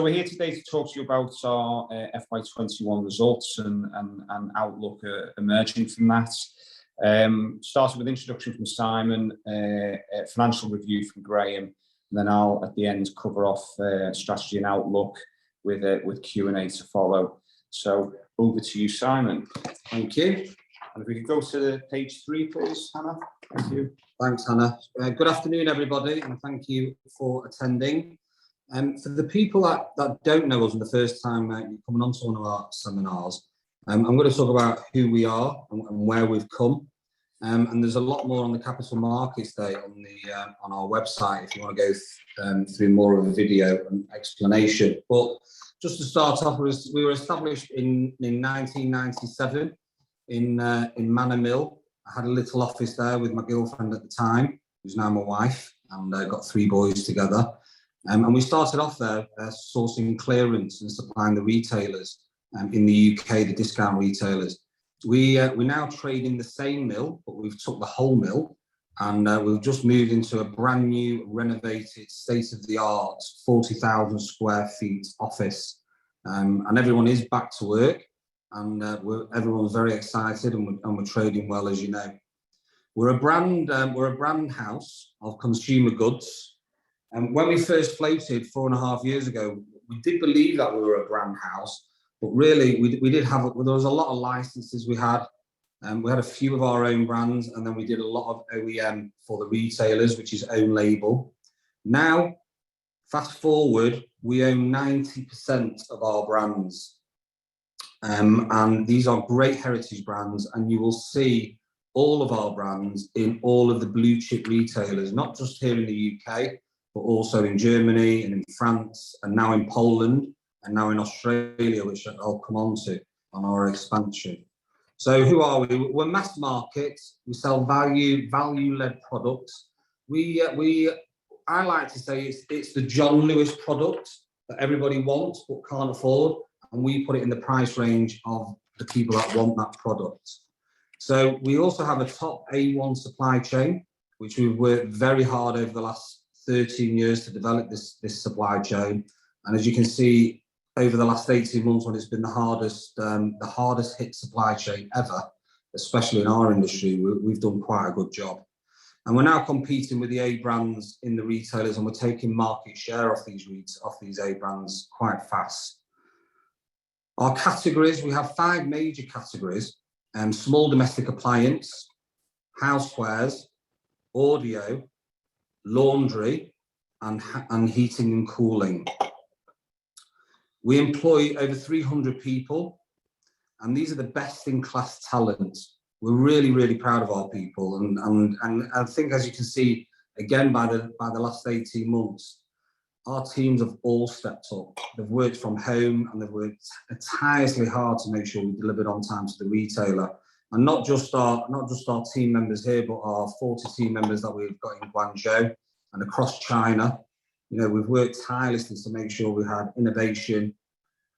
we're here today to talk to you about our FY21 results and outlook emerging from that. Starting with introduction from Simon, financial review from Graham, and then I'll at the end cover off strategy and outlook with Q&A to follow. So over to you, Simon. Thank you. And if we could go to page 3, please, Hannah. Thank you. Thanks, Hannah. Good afternoon, everybody, and thank you for attending. For the people that don't know us and the first time you're coming on to one of our seminars, I'm going to talk about who we are and where we've come. And there's a lot more on the Capital Markets Day on our website if you want to go through more of a video and explanation. But just to start off, we were established in 1997 in Manor Mill. I had a little office there with my girlfriend at the time, who's now my wife, and got 3 boys together. And we started off there sourcing clearance and supplying the retailers in the UK, the discount retailers. We now trade in the same mill, but we've took the whole mill, and we've just moved into a brand new, renovated, state-of-the-art, 40,000 square feet office. And everyone is back to work, and everyone's very excited, and we're trading well, as you know. We're a brand house of consumer goods. And when we first floated 4.5 years ago, we did believe that we were a brand house, but really we did have, there was a lot of licenses we had. We had a few of our own brands, and then we did a lot of OEM for the retailers, which is own label. Now, fast forward, we own 90% of our brands. And these are great heritage brands, and you will see all of our brands in all of the blue chip retailers, not just here in the UK, but also in Germany and in France, and now in Poland, and now in Australia, which I'll come on to on our expansion. So who are we? We're mass market. We sell value-led products. I like to say it's the John Lewis product that everybody wants but can't afford, and we put it in the price range of the people that want that product. So we also have a top A1 supply chain, which we've worked very hard over the last 13 years to develop this supply chain. And as you can see, over the last 18 months, when it's been the hardest hit supply chain ever, especially in our industry, we've done quite a good job. And we're now competing with the A brands in the retailers, and we're taking market share off these A brands quite fast. Our categories, we have 5 major categories: small domestic appliance, housewares, audio, laundry, and heating and cooling. We employ over 300 people, and these are the best in class talent. We're really, really proud of our people, and I think, as you can see again by the last 18 months, our teams have all stepped up. They've worked from home, and they've worked tirelessly hard to make sure we delivered on time to the retailer. And not just our team members here, but our 40 team members that we've got in Guangzhou and across China. You know, we've worked tirelessly to make sure we had innovation.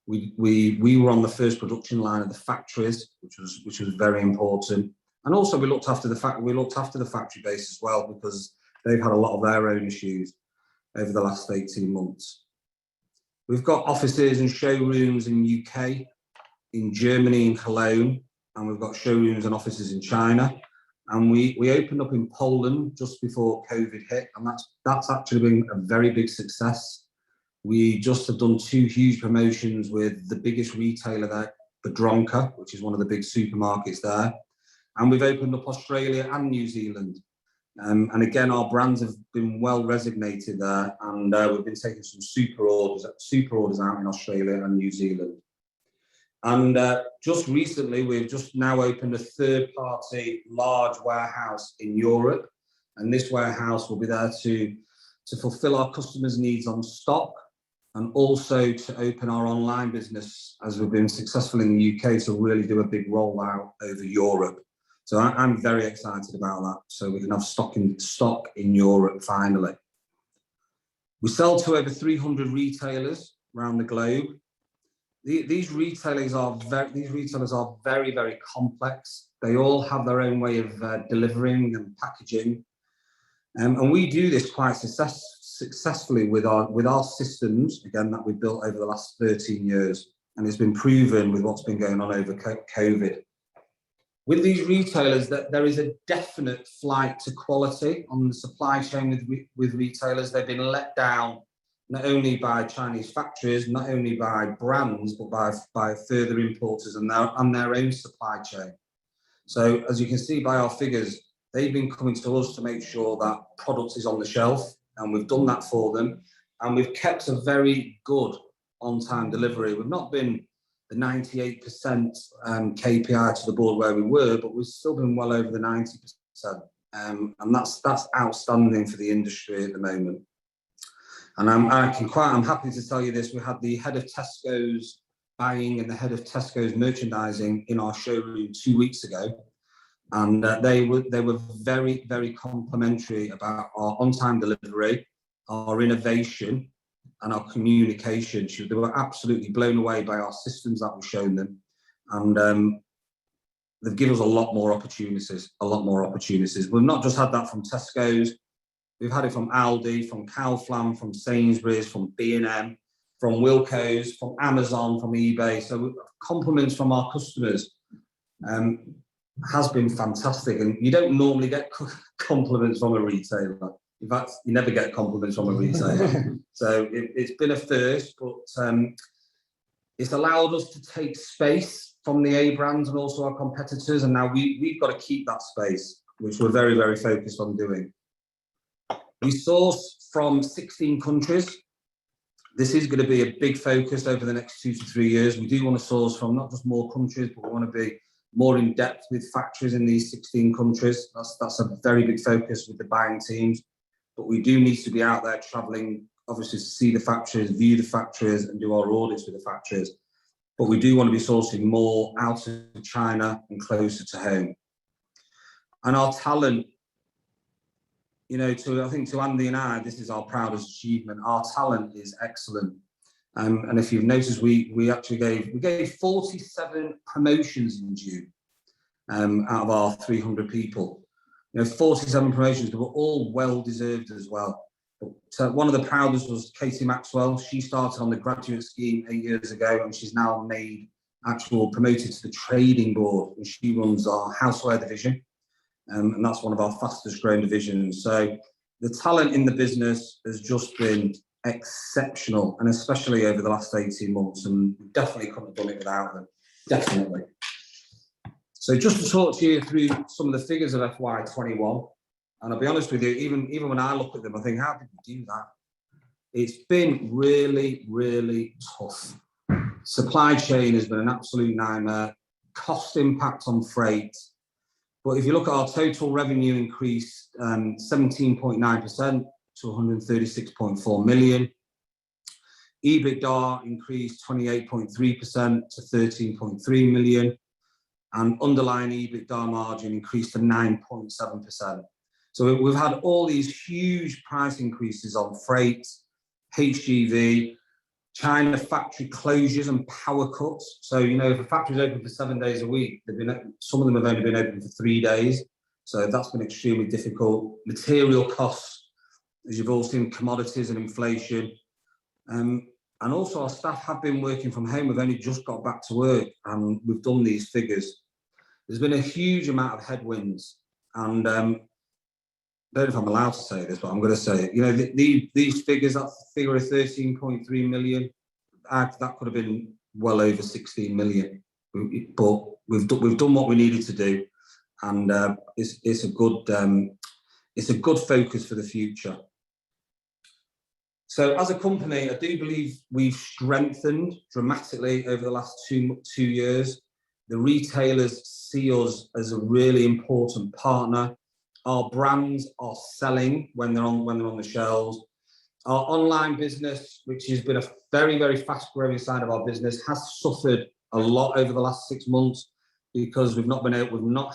We were on the first production line of the factories, which was very important. And also we looked after the factory base as well, because they've had a lot of their own issues over the last 18 months. We've got offices and showrooms in UK, in Germany, in Cologne, and we've got showrooms and offices in China. And we opened up in Poland just before COVID hit, and that's actually been a very big success. We just have done 2 huge promotions with the biggest retailer there, Biedronka, which is one of the big supermarkets there. And we've opened up Australia and New Zealand. And again, our brands have been well resonated there, and we've been taking some super orders out in Australia and New Zealand. And just recently, we've just now opened a 3rd-party large warehouse in Europe, and this warehouse will be there to fulfill our customers' needs on stock, and also to open our online business, as we've been successful in the UK, to really do a big rollout over Europe. So I'm very excited about that. So we can have stock in Europe finally. We sell to over 300 retailers around the globe. These retailers are very, very complex. They all have their own way of delivering and packaging. And we do this quite successfully with our systems, again, that we've built over the last 13 years, and it's been proven with what's been going on over COVID. With these retailers, that there is a definite flight to quality on the supply chain with retailers. They've been let down not only by Chinese factories, not only by brands, but by further importers and their own supply chain. So as you can see by our figures, they've been coming to us to make sure that product is on the shelf, and we've done that for them. And we've kept a very good on-time delivery. We've not been the 98% KPI to the board where we were, but we've still been well over the 90%. And that's outstanding for the industry at the moment. And I'm happy to tell you this. We had the head of Tesco's buying and the head of Tesco's merchandising in our showroom 2 weeks ago. And they were very, very complimentary about our on-time delivery, our innovation, and our communication. They were absolutely blown away by our systems that we've shown them. And they've given us a lot more opportunities. We've not just had that from Tesco's. We've had it from Aldi, from Kaufland, from Sainsbury's, from B&M, from Wilko's, from Amazon, from eBay. So compliments from our customers has been fantastic. And you don't normally get compliments from a retailer. In fact, you never get compliments from a retailer. So it's been a first, but it's allowed us to take space from the A brands and also our competitors. And now we've got to keep that space, which we're very, very focused on doing. We source from 16 countries. This is going to be a big focus over the next 2 to 3 years. We do want to source from not just more countries, but we want to be more in depth with factories in these 16 countries. That's a very big focus with the buying teams. But we do need to be out there traveling, obviously, to see the factories, view the factories, and do our audits with the factories. But we do want to be sourcing more out of China and closer to home. And our talent, I think to Andy and I, this is our proudest achievement. Our talent is excellent. And if you've noticed, we actually gave 47 promotions in June out of our 300 people. 47 promotions, they were all well deserved as well. But one of the proudest was Katie Maxwell. She started on the graduate scheme 8 years ago, and she's now promoted to the trading board, and she runs our houseware division. And that's one of our fastest growing divisions. So the talent in the business has just been exceptional, and especially over the last 18 months, and we definitely couldn't have done it without them, definitely. So just to talk to you through some of the figures of FY21, and I'll be honest with you, even when I look at them, I think, how did we do that? It's been really, really tough. Supply chain has been an absolute nightmare, cost impact on freight. But if you look at our total revenue increase, 17.9% to 136.4 million. EBITDA increased 28.3% to 13.3 million. And underlying EBITDA margin increased to 9.7%. So we've had all these huge price increases on freight, HGV, China factory closures and power cuts. So, if a factory's open for 7 days a week, some of them have only been open for 3 days. So that's been extremely difficult. Material costs, as you've all seen, commodities and inflation. And also our staff have been working from home. We've only just got back to work and we've done these figures. There's been a huge amount of headwinds. And I don't know if I'm allowed to say this, but I'm going to say it. These figures, that figure of 13.3 million, that could have been well over 16 million. But we've done what we needed to do, and it's a good focus for the future. So as a company, I do believe we've strengthened dramatically over the last two years. The retailers see us as a really important partner. Our brands are selling when they're on the shelves. Our online business, which has been a very, very fast growing side of our business, has suffered a lot over the last 6 months because we've not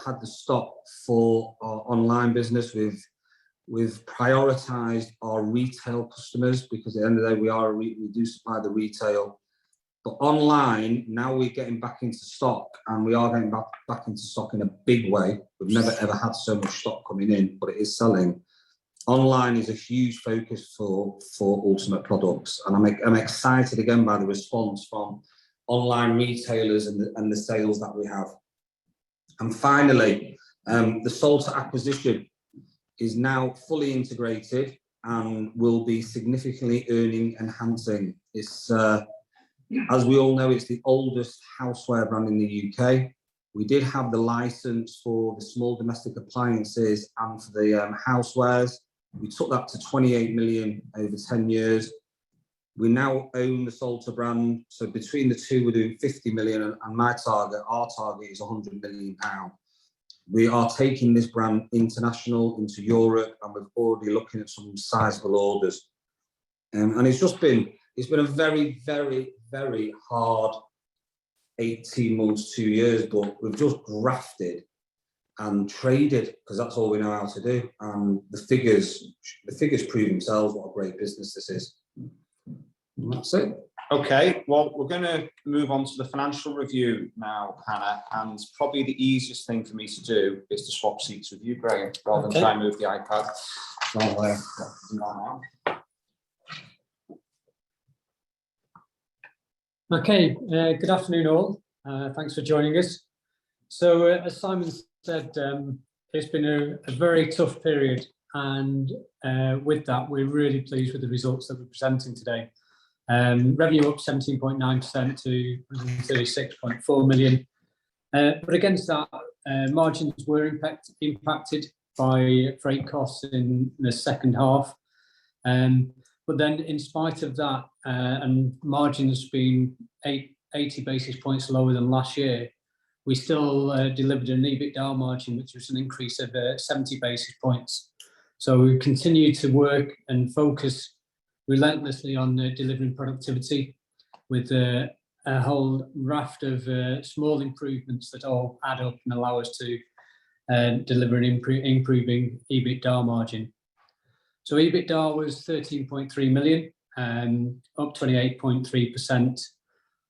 had the stock for our online business. We've prioritized our retail customers because at the end of the day, we do supply the retail. But online, now we're getting back into stock, and we are getting back into stock in a big way. We've never ever had so much stock coming in, but it is selling. online is a huge focus for Ultimate Products, and I'm excited again by the response from online retailers and the sales that we have. And finally, the Salter acquisition is now fully integrated and will be significantly earning enhancing. It's, as we all know, it's the oldest houseware brand in the UK. We did have the license for the small domestic appliances and for the housewares. We took that to 28 million over 10 years. We now own the Salter brand. So between the two, we're doing 50 million, and our target is 100 million pounds. We are taking this brand international into Europe, and we're already looking at some sizable orders. And it's been a very, very, very hard 18 months, 2 years, but we've just grafted and traded, because that's all we know how to do. And the figures prove themselves what a great business this is. And that's it. Okay, well, we're going to move on to the financial review now, Hannah, and probably the easiest thing for me to do is to swap seats with you, Graham, rather than try and move the iPad. Okay, good afternoon all. Thanks for joining us. So as Simon said, it's been a very tough period, and with that, we're really pleased with the results that we're presenting today. Revenue up 17.9% to 36.4 million. But against that, margins were impacted by freight costs in the second half. But then in spite of that, and margins being 80 basis points lower than last year, we still delivered an EBITDA margin, which was an increase of 70 basis points. So we continue to work and focus relentlessly on delivering productivity with a whole raft of small improvements that all add up and allow us to deliver an improving EBITDA margin. So EBITDA was 13.3 million, up 28.3%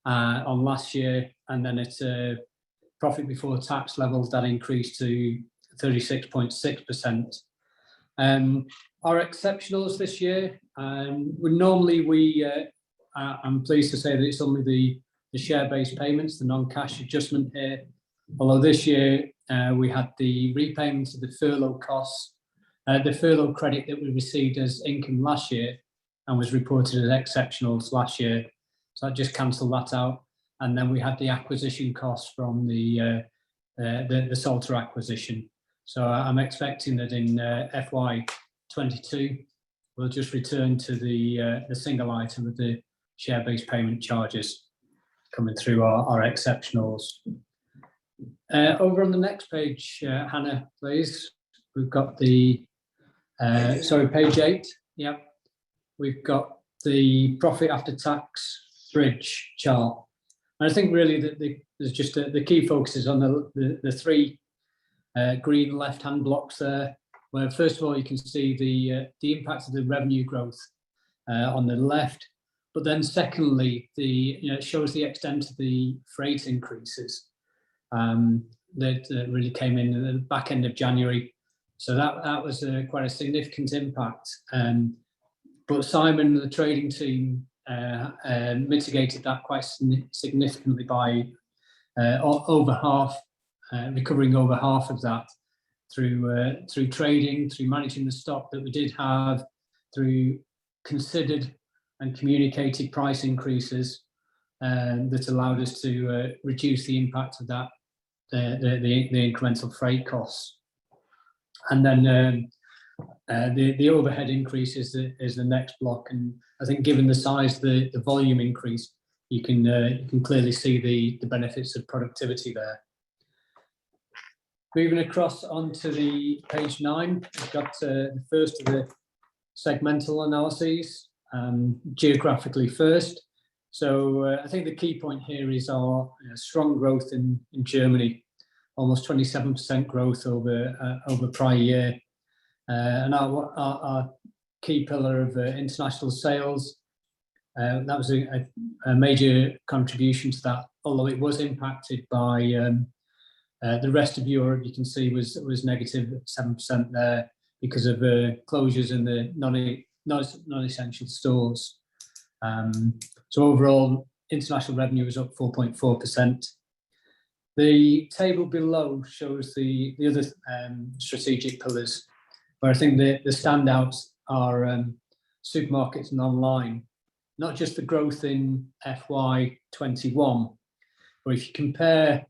on last year, and then it's a profit before tax levels that increased to 36.6%. Our exceptionals this year, I'm pleased to say that it's only the share-based payments, the non-cash adjustment here. Although this year we had the repayment of the furlough costs, the furlough credit that we received as income last year and was reported as exceptionals last year. So I just cancelled that out. And then we had the acquisition costs from the Salter acquisition. So I'm expecting that in FY22, we'll just return to the single item of the share-based payment charges coming through our exceptionals. Over on the next page, Hannah, please. We've got the, page 8. Yep. We've got the profit after tax bridge chart. And I think really that there's just the key focus is on the three green left-hand blocks there, where first of all you can see the impact of the revenue growth on the left, but then secondly it shows the extent of the freight increases that really came in at the back end of January. So that was quite a significant impact. But Simon and the trading team mitigated that quite significantly by recovering over half of that through trading, through managing the stock that we did have, through considered and communicated price increases that allowed us to reduce the impact of that, the incremental freight costs. And then the overhead increase is the next block, and I think given the size of the volume increase, you can clearly see the benefits of productivity there. Moving across onto the page 9, we've got the first of the segmental analyses, geographically first. So I think the key point here is our strong growth in Germany, almost 27% growth over prior year. And our key pillar of international sales, that was a major contribution to that, although it was impacted by the rest of Europe. You can see was negative 7% there, because of closures in the non-essential stores. So overall, international revenue was up 4.4%. The table below shows the other strategic pillars, where I think the standouts are supermarkets and online. Not just the growth in FY21, but if you compare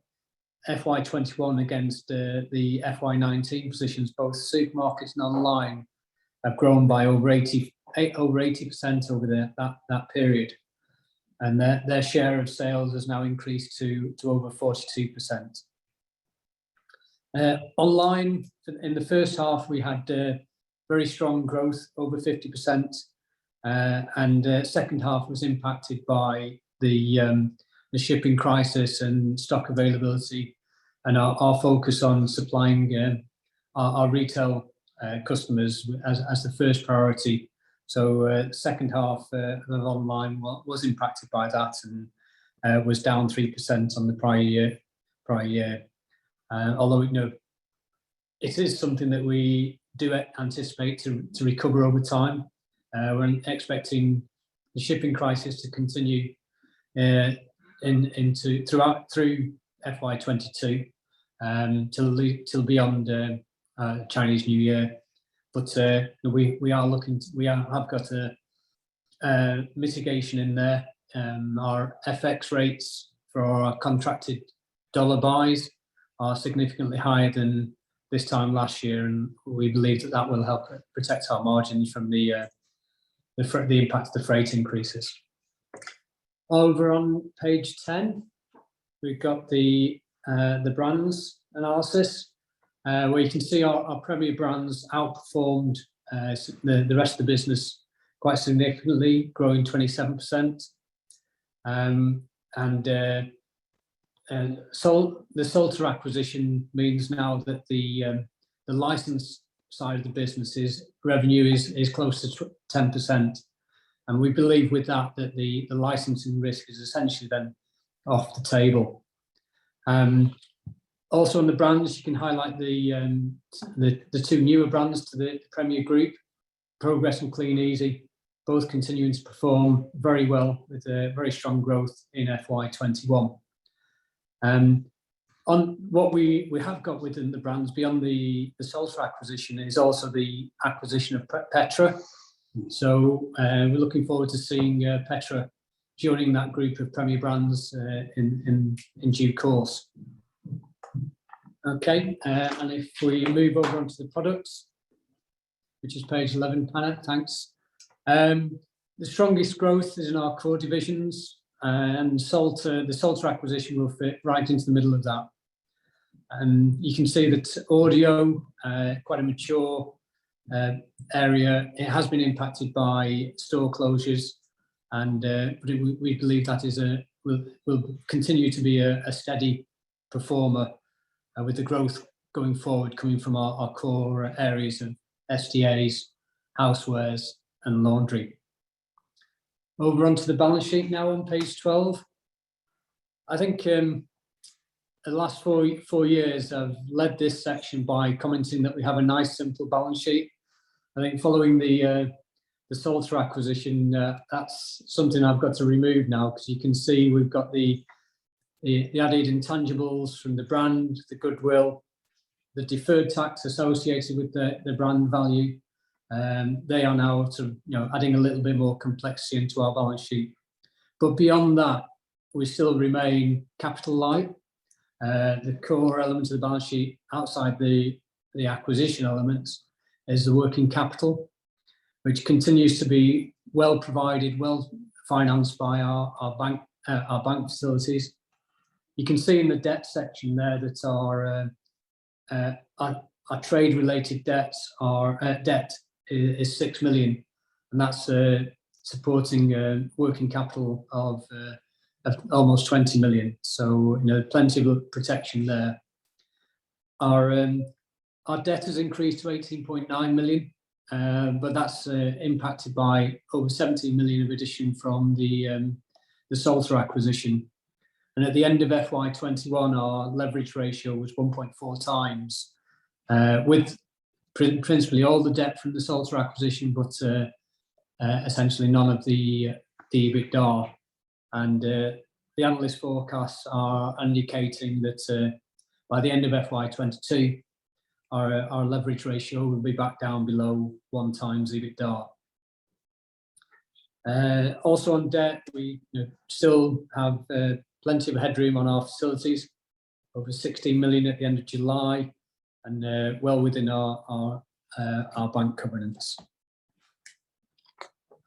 FY21 against the FY19 positions, both supermarkets and online have grown by over 80% over that period, and their share of sales has now increased to over 42%. Online, in the first half, we had very strong growth, over 50%, and second half was impacted by the shipping crisis and stock availability, and our focus on supplying our retail customers as the first priority. So second half of online was impacted by that, and was down 3% on the prior year. Although it is something that we do anticipate to recover over time. We're expecting the shipping crisis to continue through FY22 till beyond Chinese New Year. But we have got a mitigation in there. Our FX rates for our contracted dollar buys are significantly higher than this time last year, and we believe that will help protect our margins from the impact of the freight increases. Over on page 10, we've got the brands analysis, where you can see our premier brands outperformed the rest of the business quite significantly, growing 27%. So the Salter acquisition means now that the license side of the business's revenue is close to 10%, and we believe with that the licensing risk is essentially then off the table. Also on the brands, you can highlight the two newer brands to the Premier Group, Progress and Clean Easy, both continuing to perform very well with very strong growth in FY21. On what we have got within the brands beyond the Salter acquisition is also the acquisition of Petra. So we're looking forward to seeing Petra joining that group of Premier brands in due course. Okay, and if we move over onto the products, which is page 11, Hannah, thanks. The strongest growth is in our core divisions, and the Salter acquisition will fit right into the middle of that. You can see that audio, quite a mature area, it has been impacted by store closures, and but we believe that will continue to be a steady performer with the growth going forward coming from our core areas of SDAs, housewares and laundry. Over onto the balance sheet now on page 12. I think the last four years I've led this section by commenting that we have a nice simple balance sheet. I think following the Salter acquisition, that's something I've got to remove now, because you can see we've got the added intangibles from the brand, the goodwill, the deferred tax associated with the brand value. They are now sort of, adding a little bit more complexity into our balance sheet. But beyond that, we still remain capital light. The core element of the balance sheet outside the acquisition elements is the working capital, which continues to be well provided, well financed by our bank facilities. You can see in the debt section there that our trade-related debts debt is 6 million, and that's supporting working capital of almost 20 million. So plenty of protection there. Our debt has increased to 18.9 million, but that's impacted by over 17 million of addition from the Salter acquisition. And at the end of FY21, our leverage ratio was 1.4 times, with principally all the debt from the Salter acquisition, but essentially none of the EBITDA. And the analyst forecasts are indicating that by the end of FY22, our leverage ratio will be back down below 1x EBITDA. Also on debt, we still have plenty of headroom on our facilities, over 16 million at the end of July, and well within our bank covenants.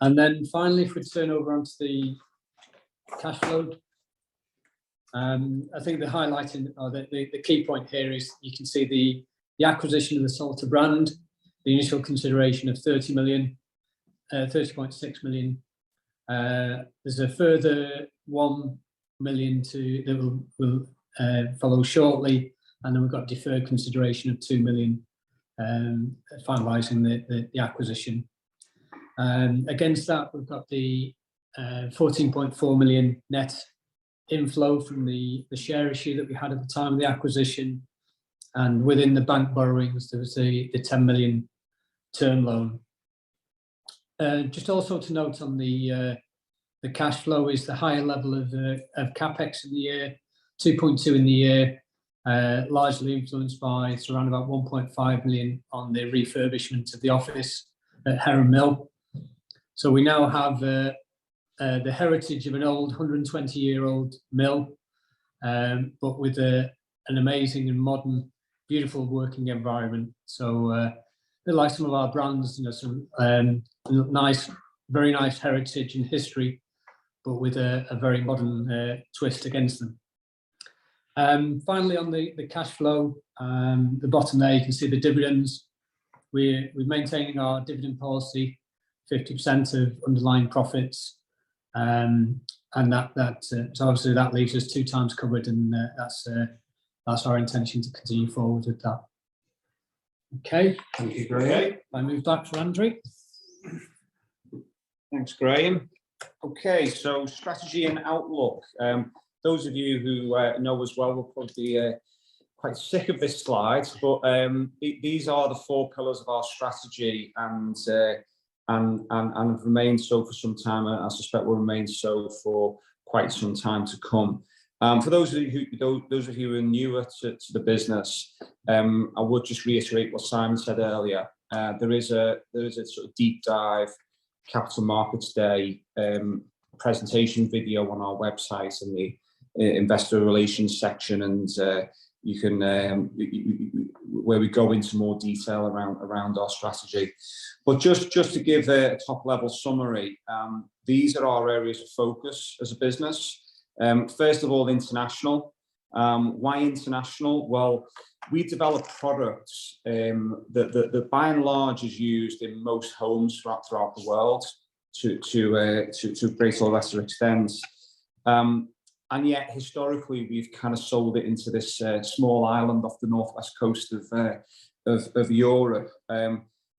And then finally, if we turn over onto the cash flow, I think the highlighting, or the key point here is you can see the acquisition of the Salter brand, the initial consideration of 30 million, 30.6 million. There's a further 1 million that will follow shortly, and then we've got deferred consideration of 2 million, finalising the acquisition. Against that, we've got the 14.4 million net inflow from the share issue that we had at the time of the acquisition, and within the bank borrowings there was the 10 million term loan. Just also to note on the cash flow is the higher level of capex in the year, 2.2 in the year, largely influenced by around about 1.5 million on the refurbishment of the office at Heron Mill. So we now have the heritage of an old 120-year-old mill, but with an amazing and modern, beautiful working environment. So like some of our brands, some nice, very nice heritage and history, but with a very modern twist against them. Finally, on the cash flow, the bottom there you can see the dividends. We're maintaining our dividend policy, 50% of underlying profits, and so obviously that leaves us 2x covered, and that's our intention to continue forward with that. Okay. Thank you, Graham. I move back to Andrew. Thanks, Graham. Okay, so strategy and outlook. Those of you who know as well will probably be quite sick of this slide, but these are the 4 pillars of our strategy, and have remained so for some time, and I suspect will remain so for quite some time to come. For those of you who are newer to the business, I would just reiterate what Simon said earlier. There is a sort of deep dive Capital Markets Day presentation video on our website in the investor relations section, and you can where we go into more detail around our strategy. But just to give a top level summary, these are our areas of focus as a business. First of all, international. Why international? Well, we develop products that by and large is used in most homes throughout the world to a greater or lesser extent. And yet historically we've kind of sold it into this small island off the northwest coast of Europe.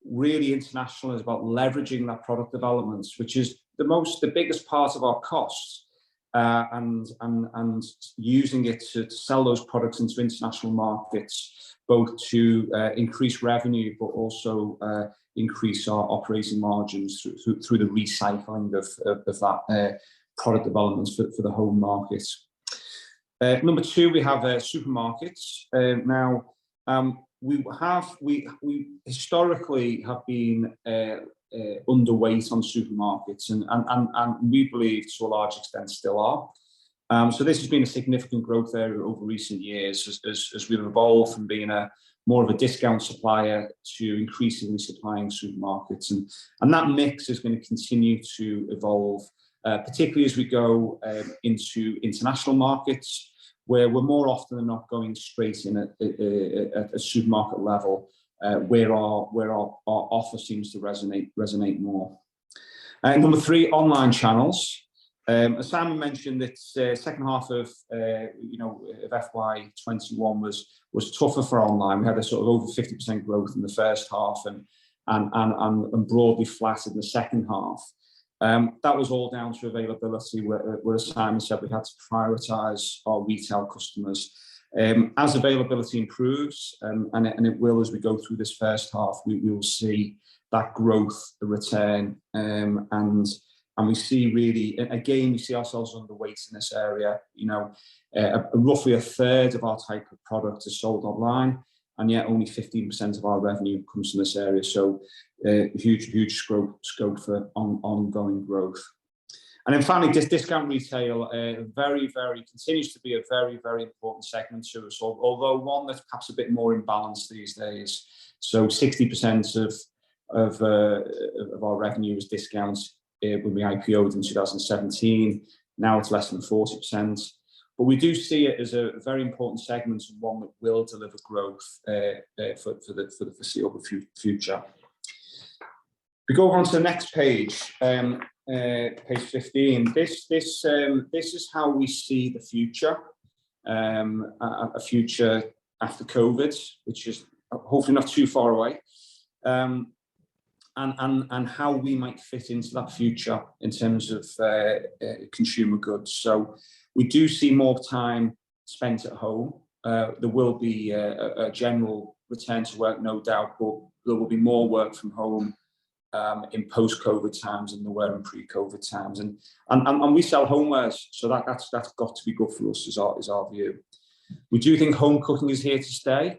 Really international is about leveraging that product development, which is the biggest part of our costs, and using it to sell those products into international markets, both to increase revenue but also increase our operating margins through the recycling of that product developments for the home market. Number 2, we have supermarkets. Now, we historically have been underweight on supermarkets, and we believe to a large extent still are. So this has been a significant growth area over recent years as we've evolved from being more of a discount supplier to increasingly supplying supermarkets, and that mix is going to continue to evolve, particularly as we go into international markets, where we're more often than not going straight in at a supermarket level, where our offer seems to resonate more. Number 3, online channels. As Simon mentioned, it's second half of FY21 was tougher for online. We had a sort of over 50% growth in the first half, and broadly flat in the second half. That was all down to availability, where as Simon said, we had to prioritise our retail customers. As availability improves, and it will as we go through this first half, we will see that growth return, and we see really, again, we see ourselves underweight in this area. You know, roughly a third of our type of product is sold online, and yet only 15% of our revenue comes from this area. So huge scope for ongoing growth. And then finally, discount retail continues to be a very important segment to us, although one that's perhaps a bit more imbalanced these days. So 60% of our revenue is discounts when we IPO'd in 2017. Now it's less than 40%. But we do see it as a very important segment and one that will deliver growth for the foreseeable future. We go on to the next page, page 15. This is how we see the future, a future after COVID, which is hopefully not too far away, and how we might fit into that future in terms of consumer goods. So we do see more time spent at home. There will be a general return to work, no doubt, but there will be more work from home in post-COVID times than there were in pre-COVID times, and we sell homewares, so that's got to be good for us, is our view. We do think home cooking is here to stay,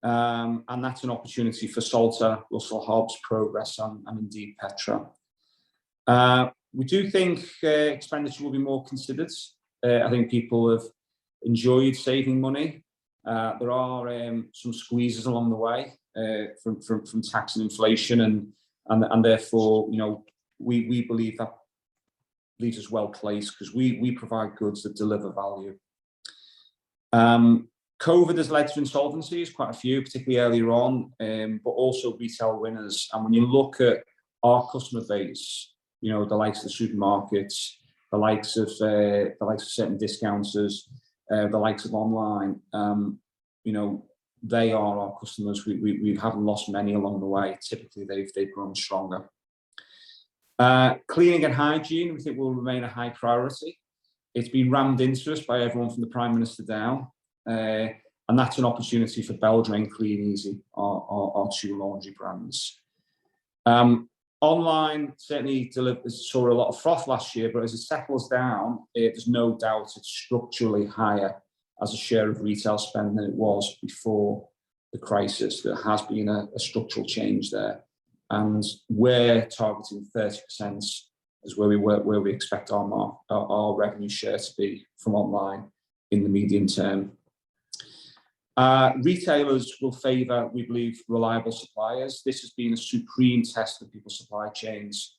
and that's an opportunity for Salter, Russell Hobbs, Progress, and indeed Petra. We do think expenditure will be more considered. I think people have enjoyed saving money. There are some squeezes along the way from tax and inflation, and therefore, you know, we believe that leaves us well placed because we provide goods that deliver value. COVID has led to insolvencies, quite a few, particularly earlier on, but also retail winners. And when you look at our customer base, you know, the likes of the supermarkets, the likes of certain discounters, the likes of online, you know, they are our customers. We haven't lost many along the way. Typically, they've grown stronger. Cleaning and hygiene, we think, will remain a high priority. It's been rammed into us by everyone from the Prime Minister down, and that's an opportunity for Belgium and Clean Easy, our two laundry brands. Online certainly saw a lot of froth last year, but as it settles down, there's no doubt it's structurally higher as a share of retail spend than it was before the crisis. There has been a structural change there, and we're targeting 30% is where we expect our revenue share to be from online in the medium term. Retailers will favour, we believe, reliable suppliers. This has been a supreme test of people's supply chains,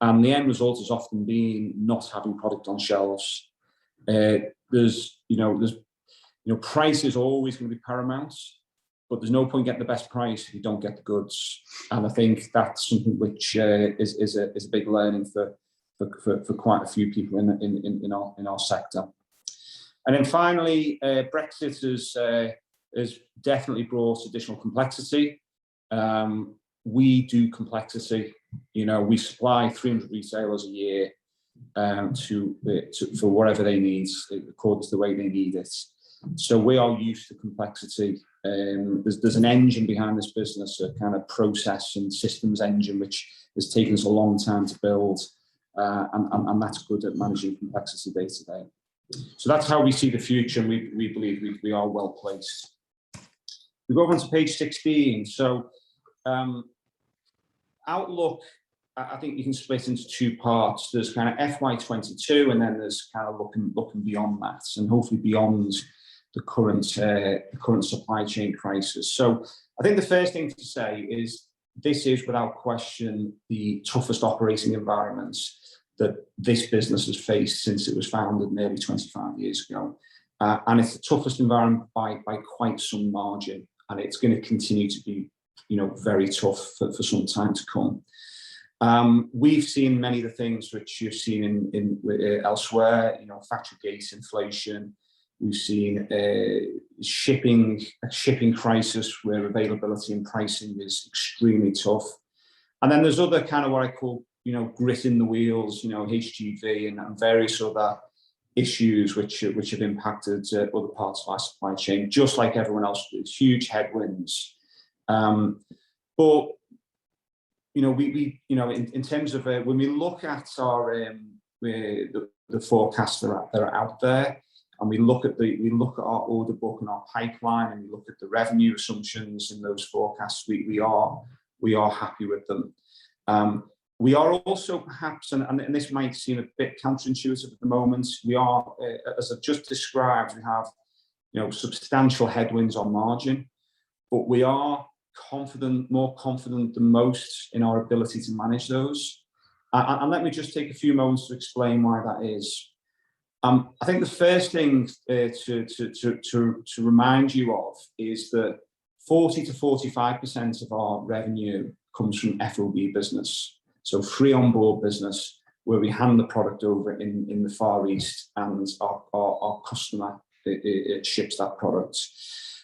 and the end result has often been not having product on shelves. Price is always going to be paramount, but there's no point getting the best price if you don't get the goods. And I think that's something which is a big learning for quite a few people in our sector. And then finally, Brexit has definitely brought additional complexity. We do complexity. You know, we supply 300 retailers a year for whatever they need, according to the way they need it. So we are used to complexity. There's an engine behind this business, a kind of process and systems engine, which has taken us a long time to build, and that's good at managing complexity day to day. So that's how we see the future, and we believe we are well placed. We go on to page 16. So outlook, I think you can split into two parts. There's kind of FY22, and then there's kind of looking beyond that, and hopefully beyond the current supply chain crisis. So I think the first thing to say is this is without question the toughest operating environment that this business has faced since it was founded nearly 25 years ago. And it's the toughest environment by quite some margin, and it's going to continue to be, you know, very tough for some time to come. We've seen many of the things which you've seen in elsewhere, you know, factory gate inflation. We've seen a shipping crisis where availability and pricing is extremely tough. And then there's other kind of what I call, you know, grit in the wheels, you know, HGV and various other issues which have impacted other parts of our supply chain, just like everyone else. Huge headwinds. But we in terms of when we look at our the forecasts that are out there, and we look at our order book and our pipeline, and we look at the revenue assumptions in those forecasts, we are happy with them. We are also perhaps, and this might seem a bit counterintuitive at the moment, we are, as I've just described, we have substantial headwinds on margin, but we are more confident than most in our ability to manage those. And let me just take a few moments to explain why that is. I think the first thing to remind you of is that 40 to 45% of our revenue comes from FOB business. So free on board business, where we hand the product over in the Far East, and our customer ships that product.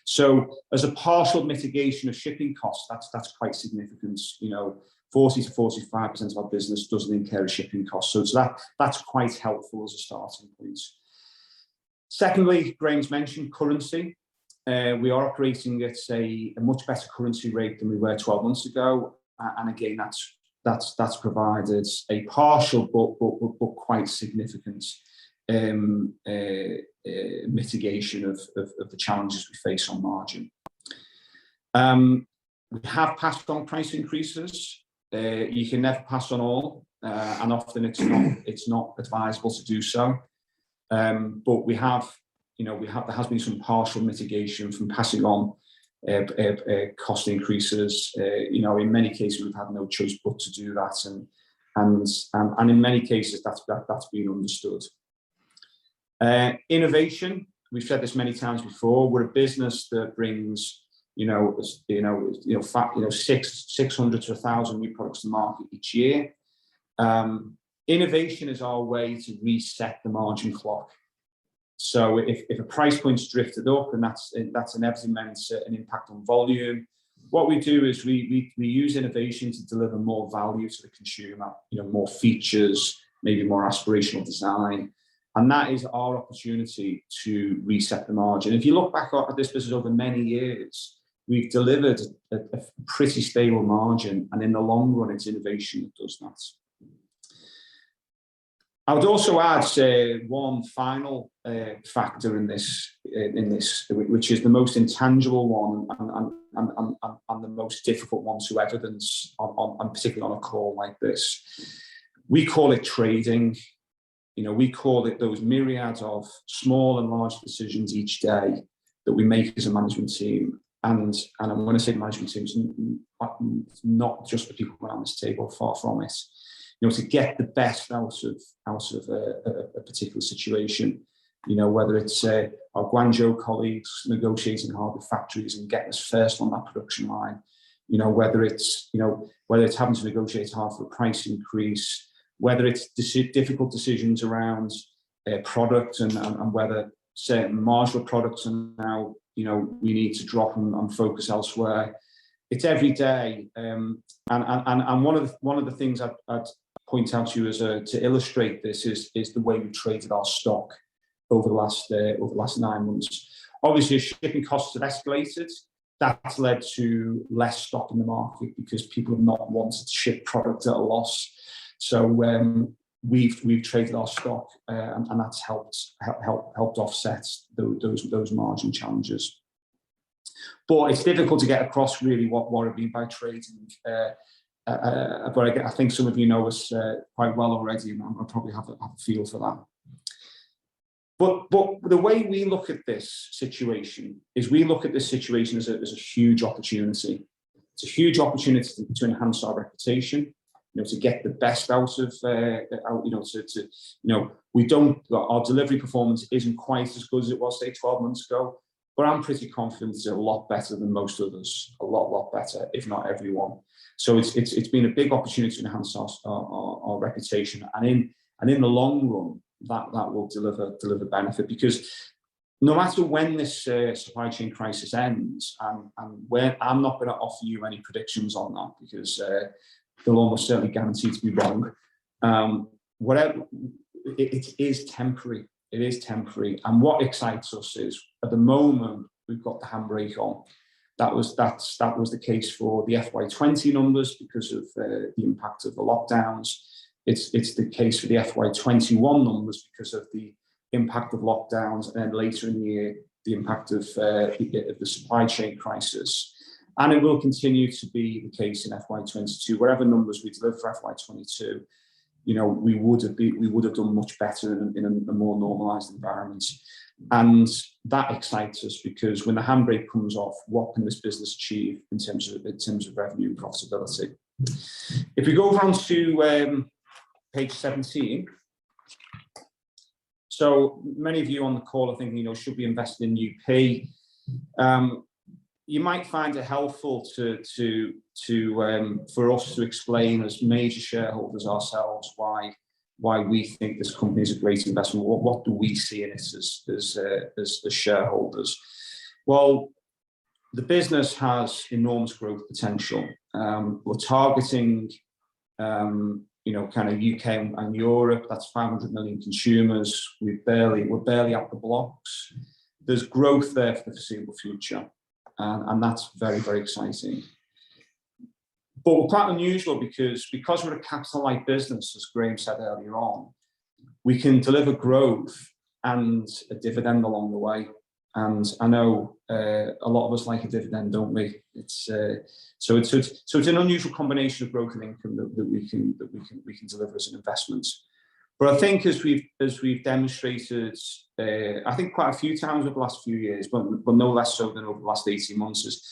So as a partial mitigation of shipping costs, that's quite significant. 40 to 45% of our business doesn't incur a shipping cost. So that's quite helpful as a starting point. Secondly, Graham's mentioned currency. We are operating at a much better currency rate than we were 12 months ago. And again, that's provided a partial but quite significant mitigation of the challenges we face on margin. We have passed on price increases. You can never pass on all, and often it's not advisable to do so. But there has been some partial mitigation from passing on cost increases. In many cases we've had no choice but to do that, and in many cases that's been understood. Innovation, we've said this many times before, we're a business that brings 600 to 1,000 new products to market each year. Innovation is our way to reset the margin clock. So if a price point's drifted up, and that's inevitably meant an impact on volume, what we do is we use innovation to deliver more value to the consumer, more features, maybe more aspirational design. And that is our opportunity to reset the margin. If you look back at this business over many years, we've delivered a pretty stable margin, and in the long run, it's innovation that does that. I would also add one final factor in this, which is the most intangible one and the most difficult one to evidence, and particularly on a call like this. We call it trading. We call it those myriads of small and large decisions each day that we make as a management team. And I'm going to say management teams, not just the people around this table, far from it. To get the best out of a particular situation, whether it's our Guangzhou colleagues negotiating hard with factories and getting us first on that production line, whether it's having to negotiate hard for a price increase, whether it's difficult decisions around product and whether certain marginal products are now, we need to drop and focus elsewhere. It's every day, and one of the things I'd point out to you to illustrate this is the way we've traded our stock over the last 9 months. Obviously, as shipping costs have escalated, that's led to less stock in the market because people have not wanted to ship product at a loss. So we've traded our stock, and that's helped offset those margin challenges. But it's difficult to get across really what I mean by trading. But I think some of you know us quite well already, and I probably have a feel for that. But the way we look at this situation is we look at this situation as a huge opportunity. It's a huge opportunity to enhance our reputation, to get the best out of, our delivery performance isn't quite as good as it was, say, 12 months ago, but I'm pretty confident it's a lot better than most others, a lot better, if not everyone. So it's been a big opportunity to enhance our reputation, and in the long run, that will deliver benefit, because no matter when this supply chain crisis ends, and when I'm not going to offer you any predictions on that, because they'll almost certainly guarantee to be wrong. Whatever, it is temporary. It is temporary. And what excites us is, at the moment, we've got the handbrake on. That was the case for the FY20 numbers because of the impact of the lockdowns. It's the case for the FY21 numbers because of the impact of lockdowns, and then later in the year, the impact of the supply chain crisis. And it will continue to be the case in FY22. Whatever numbers we deliver for FY22, you know, we would have done much better in a more normalised environment. And that excites us, because when the handbrake comes off, what can this business achieve in terms of revenue and profitability? If we go on to page 17. So many of you on the call are thinking, you know, should we invest in UP? You might find it helpful for us to explain, as major shareholders ourselves, why we think this company is a great investment. What do we see in it as shareholders? Well, the business has enormous growth potential. We're targeting, you know, kind of UK and Europe. That's 500 million consumers. We're barely at the blocks. There's growth there for the foreseeable future, and that's very, very exciting. But we're quite unusual because we're a capital-light business, as Graham said earlier on. We can deliver growth and a dividend along the way. And I know a lot of us like a dividend, don't we? So it's an unusual combination of growth and income that we can deliver as an investment. But I think as we've demonstrated, I think quite a few times over the last few years, but no less so than over the last 18 months, is,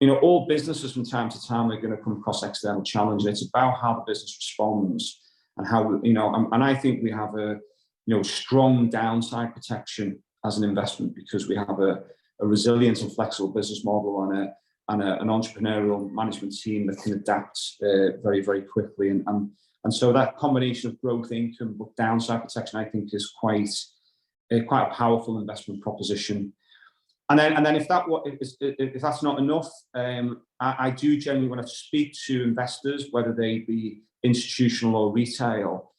you know, all businesses from time to time are going to come across external challenges. It's about how the business responds and how, you know, and I think we have a, you know, strong downside protection as an investment, because we have a resilient and flexible business model and an entrepreneurial management team that can adapt very, very quickly. And so that combination of growth, income, but downside protection, I think, is quite a powerful investment proposition. And then if that's not enough, I do generally, when I speak to investors, whether they be institutional or retail,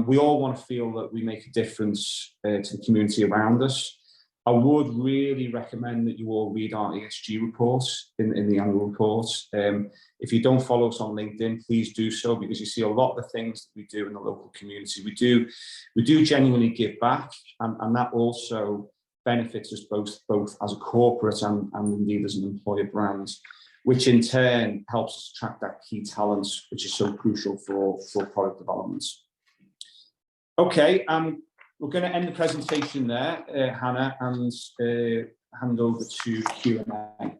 we all want to feel that we make a difference to the community around us. I would really recommend that you all read our ESG report in the annual report. If you don't follow us on LinkedIn, please do so, because you see a lot of the things that we do in the local community. We do genuinely give back, and that also benefits us both as a corporate and indeed as an employer brand, which in turn helps us attract that key talent, which is so crucial for product development. Okay, we're going to end the presentation there, Hannah, and hand over to Q&A.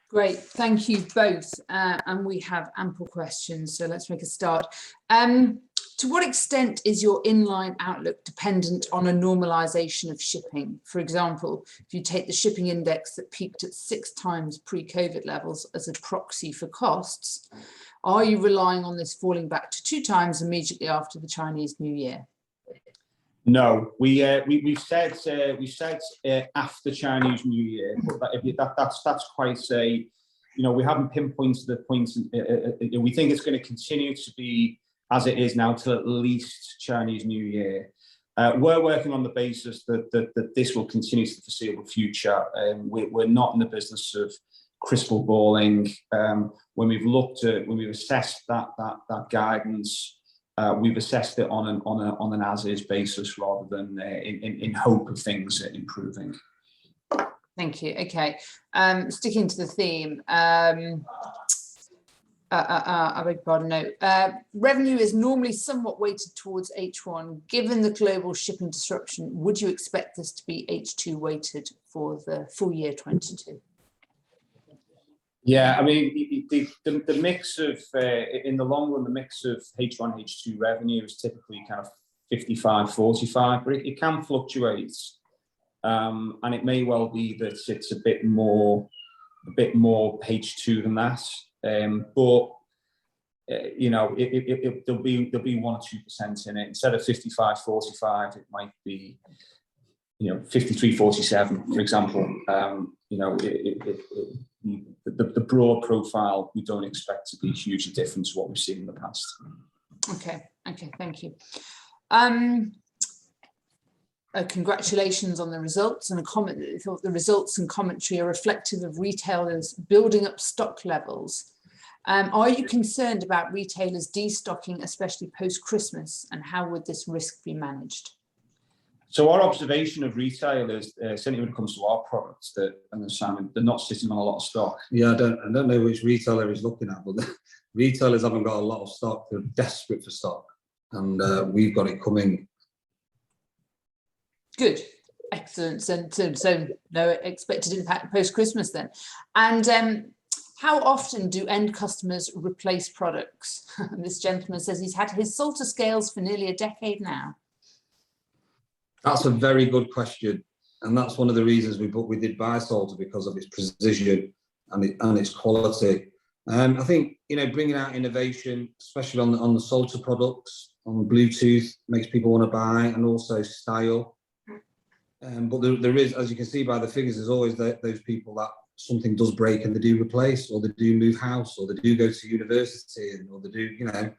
Great, thank you both. And we have ample questions, so let's make a start. To what extent is your inline outlook dependent on a normalisation of shipping? For example, if you take the shipping index that peaked at 6 times pre-COVID levels as a proxy for costs, are you relying on this falling back to 2 times immediately after the Chinese New Year? No, we've said after Chinese New Year, but that's quite a, you know, we haven't pinpointed the point. We think it's going to continue to be as it is now till at least Chinese New Year. We're working on the basis that this will continue to the foreseeable future. We're not in the business of crystal balling. When we've assessed that guidance, we've assessed it on an as-is basis rather than in hope of things improving. Thank you. Okay, sticking to the theme. I beg your pardon, no. Revenue is normally somewhat weighted towards H1. Given the global shipping disruption, would you expect this to be H2 weighted for the full year 22? Yeah, I mean, the mix of, in the long run, the mix of H1, H2 revenue is typically kind of 55-45, but it can fluctuate. And it may well be that it's a bit more H2 than that. But you know, there'll be 1 or 2% in it. Instead of 55-45, it might be, you know, 53-47, for example. You know, the broad profile we don't expect to be hugely different to what we've seen in the past. Okay, thank you. Congratulations on the results, and a comment that they thought the results and commentary are reflective of retailers building up stock levels. Are you concerned about retailers destocking, especially post-Christmas, and how would this risk be managed? So our observation of retailers, certainly when it comes to our products, and Simon, they're not sitting on a lot of stock. Yeah, I don't know which retailer he's looking at, but the retailers haven't got a lot of stock. They're desperate for stock, and we've got it coming. Good, excellent. So no expected impact post-Christmas then. And how often do end customers replace products? This gentleman says he's had his salter scales for nearly a decade now. That's a very good question, and that's one of the reasons we did buy salter, because of its precision and its quality. I think, you know, bringing out innovation, especially on the salter products, on Bluetooth, makes people want to buy, and also style. But there is, as you can see by the figures, there's always those people that something does break and they do replace, or they do move house, or they do go to university, or they do, you know.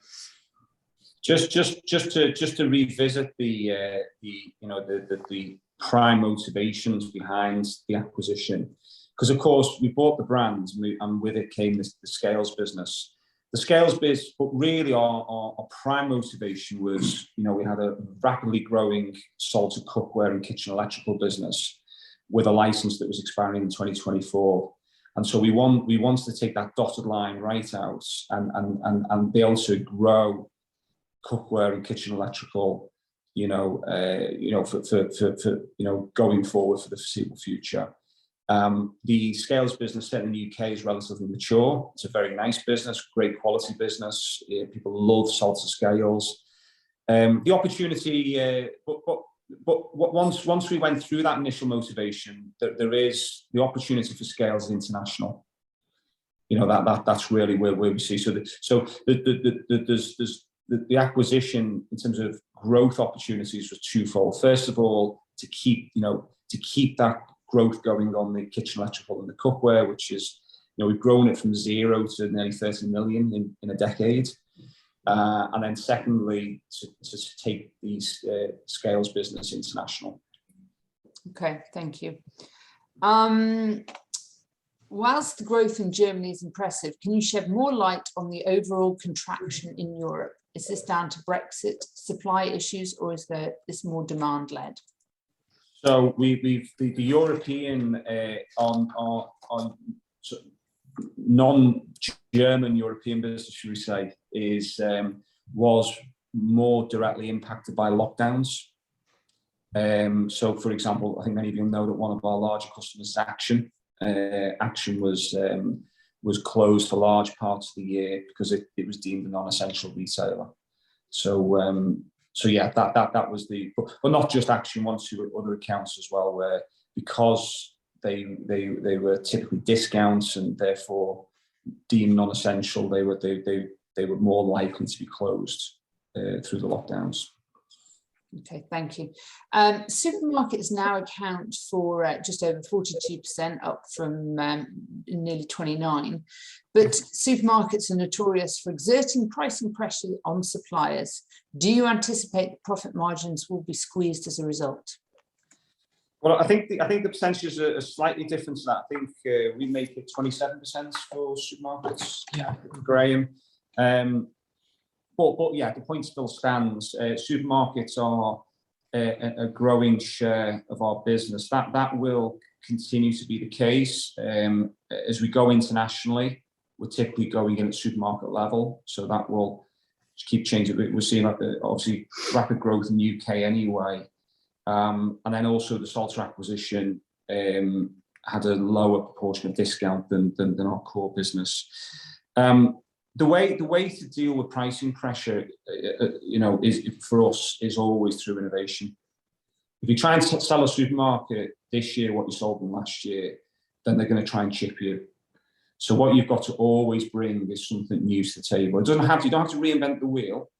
Just to revisit the prime motivations behind the acquisition, because of course we bought the brand, and with it came the scales business. The scales biz, but really our prime motivation was, you know, we had a rapidly growing salted cookware and kitchen electrical business with a license that was expiring in 2024. And so we wanted to take that dotted line right out and be able to grow cookware and kitchen electrical, for going forward for the foreseeable future. The scales business set in the UK is relatively mature. It's a very nice business, great quality business. People love salter scales. The opportunity, but once we went through that initial motivation, there is the opportunity for scales international. You know, that's really where we see. There's the acquisition in terms of growth opportunities was twofold. First of all, to keep that growth going on the kitchen electrical and the cookware, which is, you know, we've grown it from 0 to nearly 30 million in a decade. And then secondly, to take these scales business international. Okay, thank you. Whilst the growth in Germany is impressive, can you shed more light on the overall contraction in Europe? Is this down to Brexit, supply issues, or is this more demand-led? So the European on non-German European business, should we say, was more directly impacted by lockdowns. So, for example, I think many of you know that one of our larger customers is Action. Action was closed for large parts of the year because it was deemed a non-essential retailer. So yeah, that was but not just Action, one or two other accounts as well, where because they were typically discounts and therefore deemed non-essential, they were more likely to be closed through the lockdowns. Okay, thank you. Supermarkets now account for just over 42%, up from nearly 29%. But supermarkets are notorious for exerting pricing pressure on suppliers. Do you anticipate that profit margins will be squeezed as a result? Well, I think the percentages are slightly different to that. I think we make it 27% for supermarkets. Yeah, Graham. But yeah, the point still stands. Supermarkets are a growing share of our business. That will continue to be the case. As we go internationally, we're typically going in at supermarket level, so that will keep changing. We're seeing obviously rapid growth in the UK anyway, and then also the salter acquisition had a lower proportion of discount than our core business. The way to deal with pricing pressure, is for us is always through innovation. If you try and sell a supermarket this year what you sold them last year, then they're going to try and chip you. So what you've got to always bring is something new to the table. You don't have to reinvent the wheel,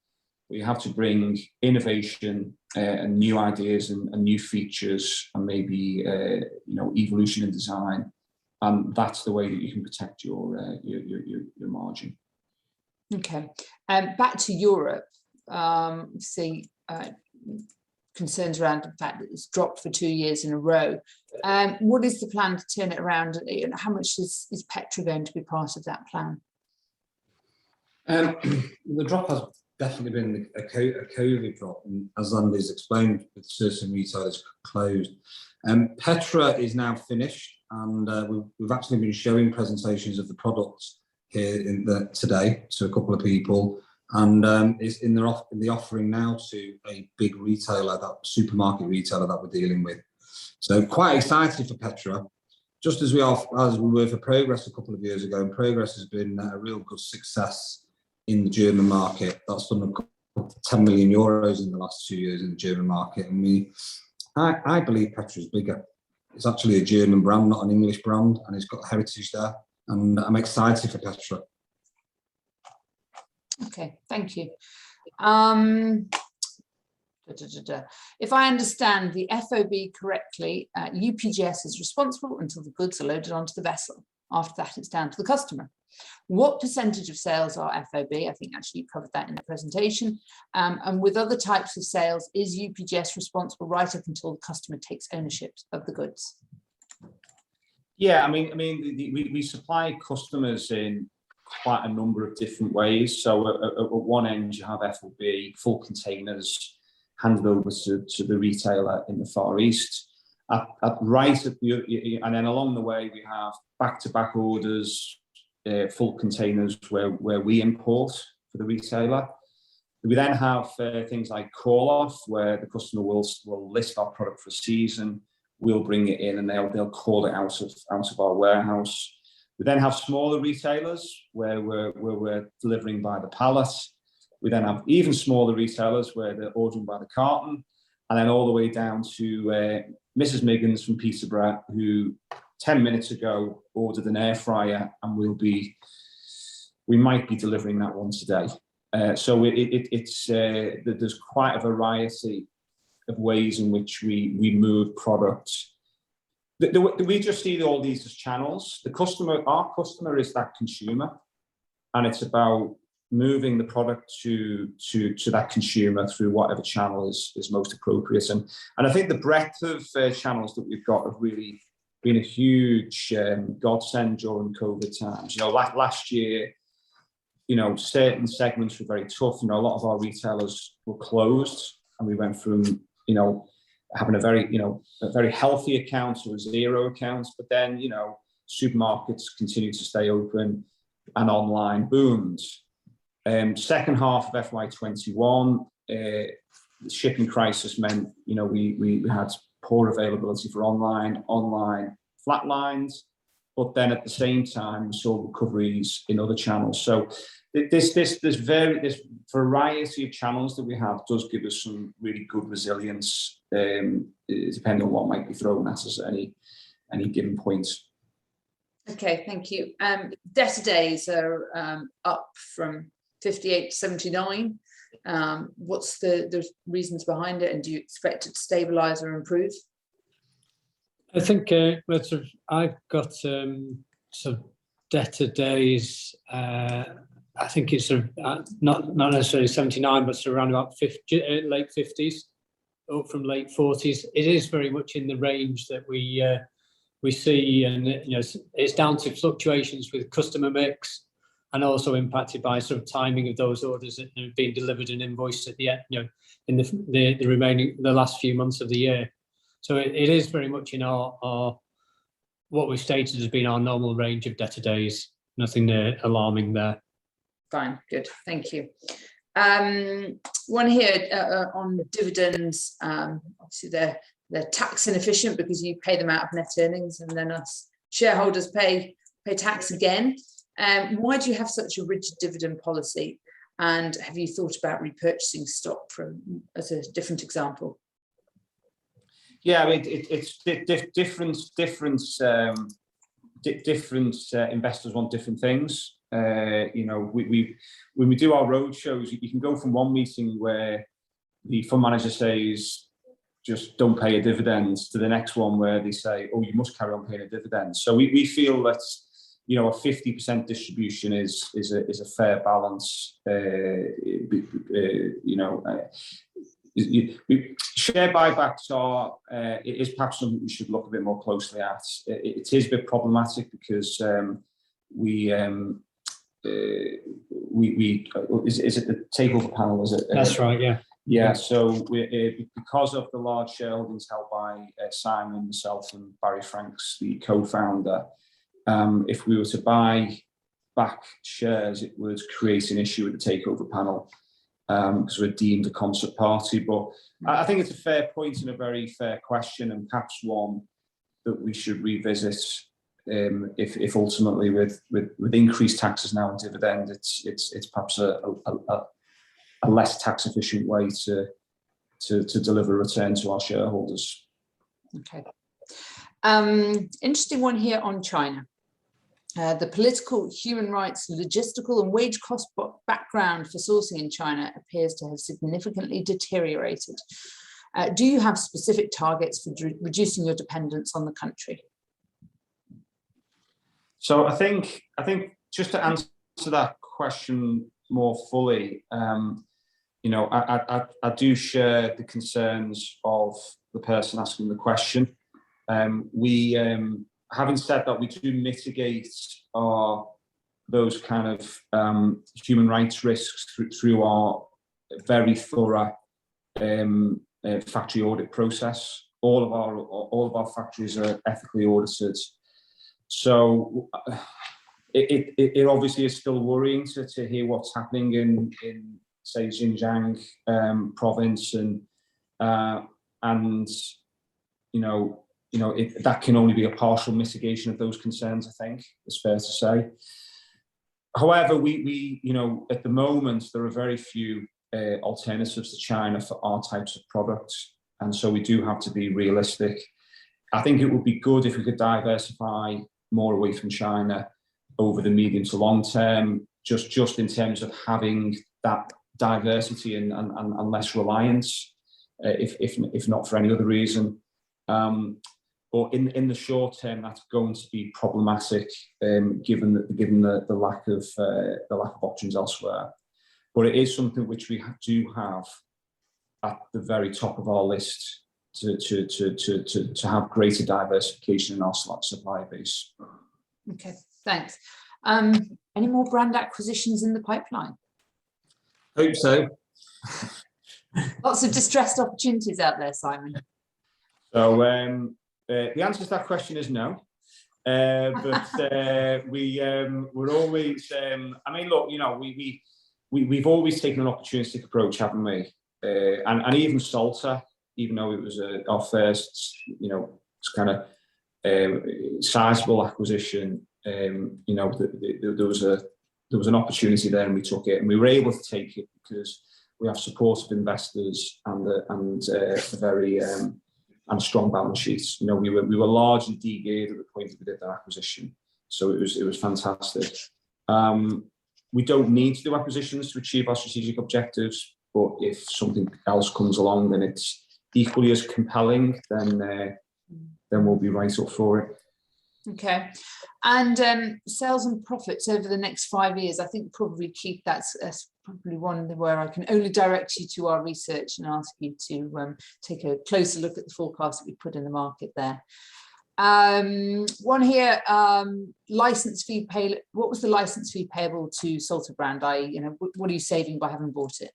but you have to bring innovation and new ideas and new features and maybe evolution in design, and that's the way that you can protect your margin. Okay, back to Europe. see concerns around the fact that it's dropped for 2 years in a row. What is the plan to turn it around? And how much is Petra going to be part of that plan? The drop has definitely been a COVID drop, and as Andy's explained, with certain retailers closed. Petra is now finished, and we've actually been showing presentations of the products here today to a couple of people, and it's in the offering now to a big retailer, that supermarket retailer that we're dealing with. So quite excited for Petra, just as we were for Progress a couple of years ago, and Progress has been a real good success in the German market. That's done 10 million euros in the last 2 years in the German market, and I believe Petra is bigger. It's actually a German brand, not an English brand, and it's got heritage there, and I'm excited for Petra. Okay, thank you. If I understand the FOB correctly, UPGS is responsible until the goods are loaded onto the vessel. After that, it's down to the customer. What percentage of sales are FOB? I think actually you covered that in the presentation. And with other types of sales, is UPGS responsible right up until the customer takes ownership of the goods? Yeah, I mean, we supply customers in quite a number of different ways. So at one end, you have FOB, full containers handed over to the retailer in the Far East. And then along the way, we have back-to-back orders, full containers where we import for the retailer. We then have things like call-off, where the customer will list our product for a season, we'll bring it in, and they'll call it out of our warehouse. We then have smaller retailers where we're delivering by the pallet. We then have even smaller retailers where they're ordering by the carton, and then all the way down to Mrs. Miggins from Peterborough, who 10 minutes ago ordered an air fryer, and we might be delivering that one today. So there's quite a variety of ways in which we move products. We just see all these as channels. Our customer is that consumer, and it's about moving the product to that consumer through whatever channel is most appropriate. And I think the breadth of channels that we've got have really been a huge godsend during COVID times. You know, last year, you know, certain segments were very tough. You know, a lot of our retailers were closed, and we went from, you know, having a very healthy account to a zero account. But then, you know, supermarkets continued to stay open, and online boomed. Second half of FY21, the shipping crisis meant, you know, we had poor availability for online flatlined, but then at the same time we saw recoveries in other channels. So this variety of channels that we have does give us some really good resilience, depending on what might be thrown at us at any given point. Okay, thank you. Debtor days are up from 58 to 79. What's the reasons behind it, and do you expect it to stabilise or improve? I think I've got some debtor days. I think it's not necessarily 79, but around about late 50s, up from late 40s. It is very much in the range that we see, and you know, it's down to fluctuations with customer mix, and also impacted by sort of timing of those orders that have been delivered and invoiced at the end, you know, in the last few months of the year. So it is very much in our what we've stated has been our normal range of debtor days. Nothing alarming there. Fine, good, thank you. One here on dividends. Obviously they're tax inefficient because you pay them out of net earnings, and then us shareholders pay tax again. Why do you have such a rigid dividend policy? And have you thought about repurchasing stock as a different example? Yeah, I mean, it's different investors want different things. You know, when we do our road shows, you can go from one meeting where the fund manager says, just don't pay a dividend, to the next one where they say, oh, you must carry on paying a dividend. So we feel that, you know, a 50% distribution is a fair balance. You know, share buybacks are it is perhaps something we should look a bit more closely at. It is a bit problematic because is it the takeover panel? Is it? That's right. Yeah. Yeah. So because of the large shareholdings held by Simon, myself, and Barry Franks, the co-founder, if we were to buy back shares, it would create an issue with the takeover panel because we're deemed a concert party. But I think it's a fair point and a very fair question, and perhaps one that we should revisit. If ultimately with increased taxes now and dividend, it's perhaps a less tax efficient way to deliver a return to our shareholders. Okay. Interesting one here on China. The political, human rights, logistical and wage cost background for sourcing in China appears to have significantly deteriorated. Do you have specific targets for reducing your dependence on the country? So I think just to answer that question more fully, you know, I do share the concerns of the person asking the question. Having said that, we do mitigate those kind of human rights risks through our very thorough factory audit process. All of our factories are ethically audited. So it obviously is still worrying to hear what's happening in say Xinjiang province, and that can only be a partial mitigation of those concerns, I think it's fair to say. However, we at the moment there are very few alternatives to China for our types of products, and so we do have to be realistic. I think it would be good if we could diversify more away from China over the medium to long term, just in terms of having that diversity and less reliance, if not for any other reason. But in the short term, that's going to be problematic, given the lack of options elsewhere. But it is something which we do have at the very top of our list to have greater diversification in our supply base. Okay, thanks. Any more brand acquisitions in the pipeline? Hope so. Lots of distressed opportunities out there, Simon. So the answer to that question is no. But we're always. I mean, look, you know, we've always taken an opportunistic approach, haven't we? And even Salter, even though it was our first, you know, kind of sizable acquisition, you know, there was an opportunity there, and we took it, and we were able to take it because we have supportive investors and a very and strong balance sheets. You know, we were largely de-geared at the point that we did that acquisition, so it was fantastic. We don't need to do acquisitions to achieve our strategic objectives, but if something else comes along and it's equally as compelling, then we'll be right up for it. Okay, and sales and profits over the next 5 years, I think probably keep that's probably one where I can only direct you to our research and ask you to take a closer look at the forecast that we put in the market there. One here, license fee pay. What was the license fee payable to Salter brand? What are you saving by having bought it?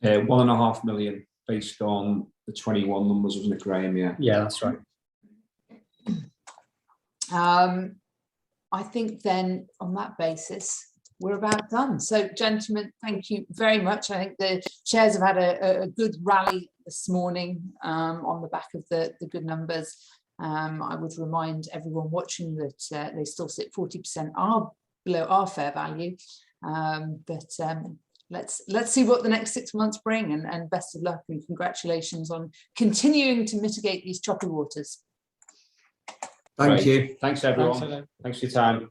1.5 million based on the 21 numbers, wasn't it, Graham? Yeah, that's right. I think then on that basis we're about done. So gentlemen, thank you very much. I think the shares have had a good rally this morning on the back of the good numbers. I would remind everyone watching that they still sit 40% below our fair value, but let's see what the next 6 months bring, and best of luck and congratulations on continuing to mitigate these choppy waters. Thank you. Thanks everyone. Thanks for your time.